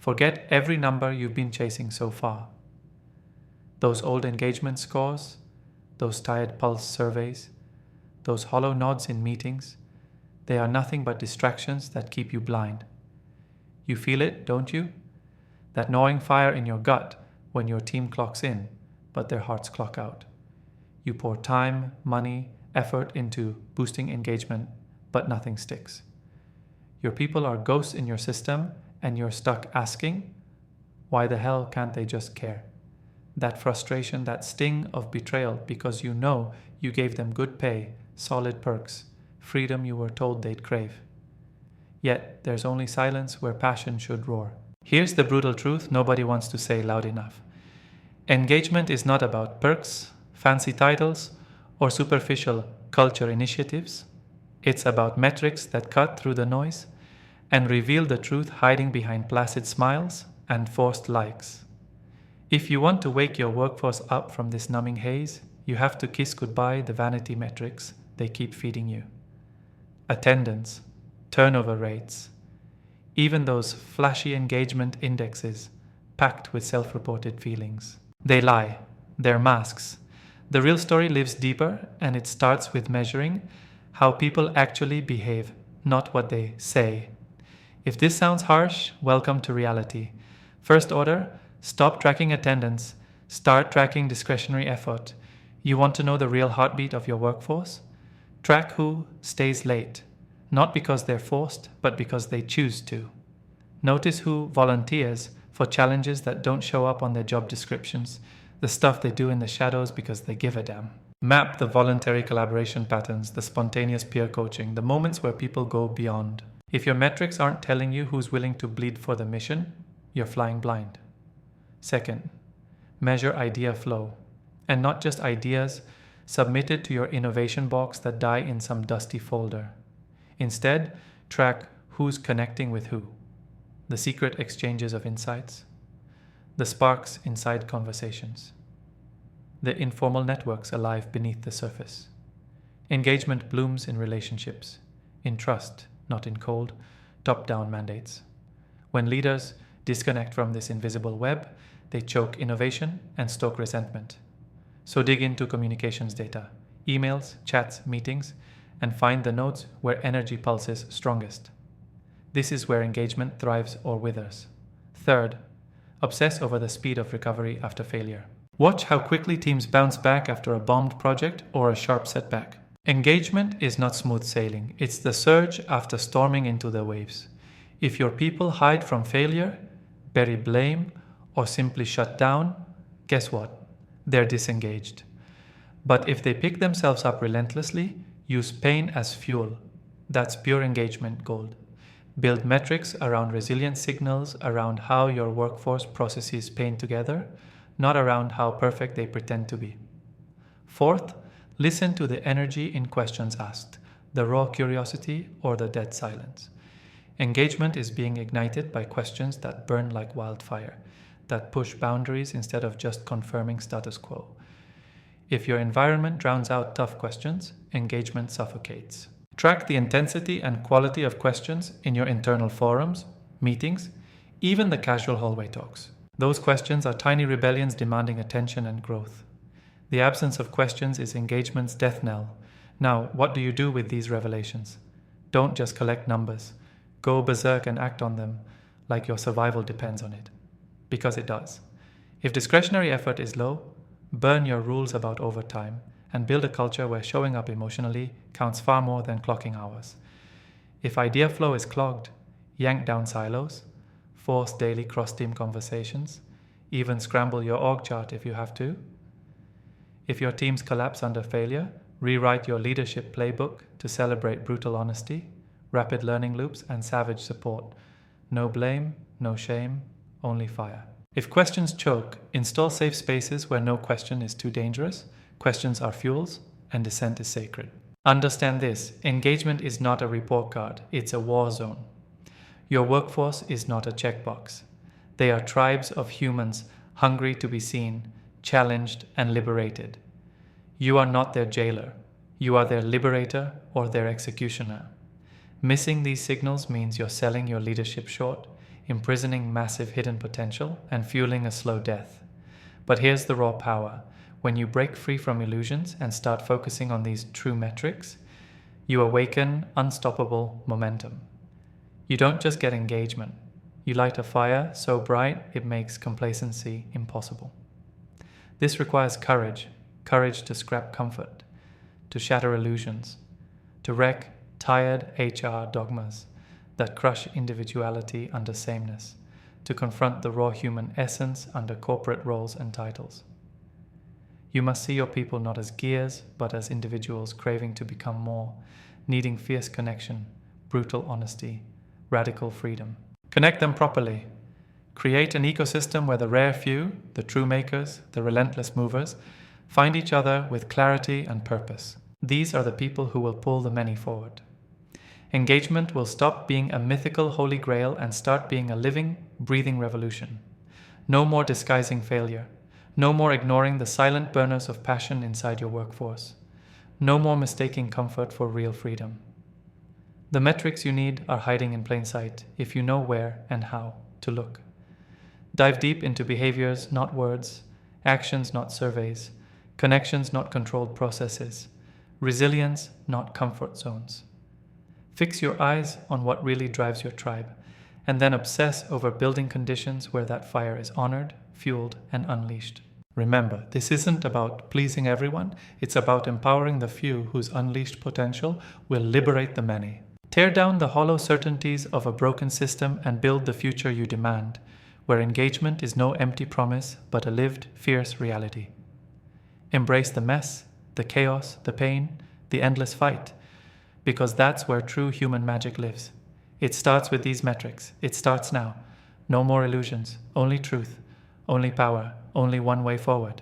Forget every number you've been chasing so far. Those old engagement scores, those tired pulse surveys, those hollow nods in meetings, they are nothing but distractions that keep you blind. You feel it, don't you? That gnawing fire in your gut when your team clocks in, but their hearts clock out. You pour time, money, effort into boosting engagement, but nothing sticks. Your people are ghosts in your system, and you're stuck asking, why the hell can't they just care? That frustration, that sting of betrayal because you know you gave them good pay, solid perks, freedom you were told they'd crave. Yet there's only silence where passion should roar. Here's the brutal truth nobody wants to say loud enough. Engagement is not about perks, fancy titles, or superficial culture initiatives. It's about metrics that cut through the noise and reveal the truth hiding behind placid smiles and forced likes. If you want to wake your workforce up from this numbing haze, you have to kiss goodbye the vanity metrics they keep feeding you. Attendance, turnover rates, even those flashy engagement indexes packed with self-reported feelings. They lie, they're masks. The real story lives deeper, and it starts with measuring how people actually behave, not what they say. If this sounds harsh, welcome to reality. First order, stop tracking attendance, start tracking discretionary effort. You want to know the real heartbeat of your workforce? Track who stays late, not because they're forced, but because they choose to. Notice who volunteers for challenges that don't show up on their job descriptions, the stuff they do in the shadows because they give a damn. Map the voluntary collaboration patterns, the spontaneous peer coaching, the moments where people go beyond. If your metrics aren't telling you who's willing to bleed for the mission, you're flying blind. Second, measure idea flow, and not just ideas submitted to your innovation box that die in some dusty folder. Instead, track who's connecting with who, the secret exchanges of insights, the sparks inside conversations, the informal networks alive beneath the surface. Engagement blooms in relationships, in trust, not in cold, top-down mandates. When leaders disconnect from this invisible web, they choke innovation and stoke resentment. So dig into communications data, emails, chats, meetings, and find the nodes where energy pulses strongest. This is where engagement thrives or withers. Third, obsess over the speed of recovery after failure. Watch how quickly teams bounce back after a bombed project or a sharp setback. Engagement is not smooth sailing. It's the surge after storming into the waves. If your people hide from failure, bury blame, or simply shut down, guess what? They're disengaged. But if they pick themselves up relentlessly, use pain as fuel, that's pure engagement gold. Build metrics around resilient signals, around how your workforce processes pain together, not around how perfect they pretend to be. Fourth, listen to the energy in questions asked, the raw curiosity or the dead silence. Engagement is being ignited by questions that burn like wildfire, that push boundaries instead of just confirming status quo. If your environment drowns out tough questions, engagement suffocates. Track the intensity and quality of questions in your internal forums, meetings, even the casual hallway talks. Those questions are tiny rebellions demanding attention and growth. The absence of questions is engagement's death knell. Now, what do you do with these revelations? Don't just collect numbers. Go berserk and act on them like your survival depends on it. Because it does. If discretionary effort is low, burn your rules about overtime and build a culture where showing up emotionally counts far more than clocking hours. If idea flow is clogged, yank down silos, force daily cross-team conversations, even scramble your org chart if you have to. If your teams collapse under failure, rewrite your leadership playbook to celebrate brutal honesty, rapid learning loops, and savage support. No blame, no shame, only fire. If questions choke, install safe spaces where no question is too dangerous. Questions are fuels, and dissent is sacred. Understand this, engagement is not a report card, it's a war zone. Your workforce is not a checkbox. They are tribes of humans hungry to be seen, challenged, and liberated. You are not their jailer. You are their liberator or their executioner. Missing these signals means you're selling your leadership short, imprisoning massive hidden potential and fueling a slow death. But here's the raw power. When you break free from illusions and start focusing on these true metrics, you awaken unstoppable momentum. You don't just get engagement. You light a fire so bright it makes complacency impossible. This requires courage to scrap comfort, to shatter illusions, to wreck tired HR dogmas that crush individuality under sameness, to confront the raw human essence under corporate roles and titles. You must see your people not as gears, but as individuals craving to become more, needing fierce connection, brutal honesty, radical freedom. Connect them properly. Create an ecosystem where the rare few, the true makers, the relentless movers, find each other with clarity and purpose. These are the people who will pull the many forward. Engagement will stop being a mythical holy grail and start being a living, breathing revolution. No more disguising failure. No more ignoring the silent burners of passion inside your workforce. No more mistaking comfort for real freedom. The metrics you need are hiding in plain sight if you know where and how to look. Dive deep into behaviors, not words, actions, not surveys, connections, not controlled processes, resilience, not comfort zones. Fix your eyes on what really drives your tribe, and then obsess over building conditions where that fire is honored, fueled, and unleashed. Remember, this isn't about pleasing everyone, it's about empowering the few whose unleashed potential will liberate the many. Tear down the hollow certainties of a broken system and build the future you demand, where engagement is no empty promise, but a lived, fierce reality. Embrace the mess, the chaos, the pain, the endless fight, because that's where true human magic lives. It starts with these metrics. It starts now. No more illusions, only truth, only power, only one way forward.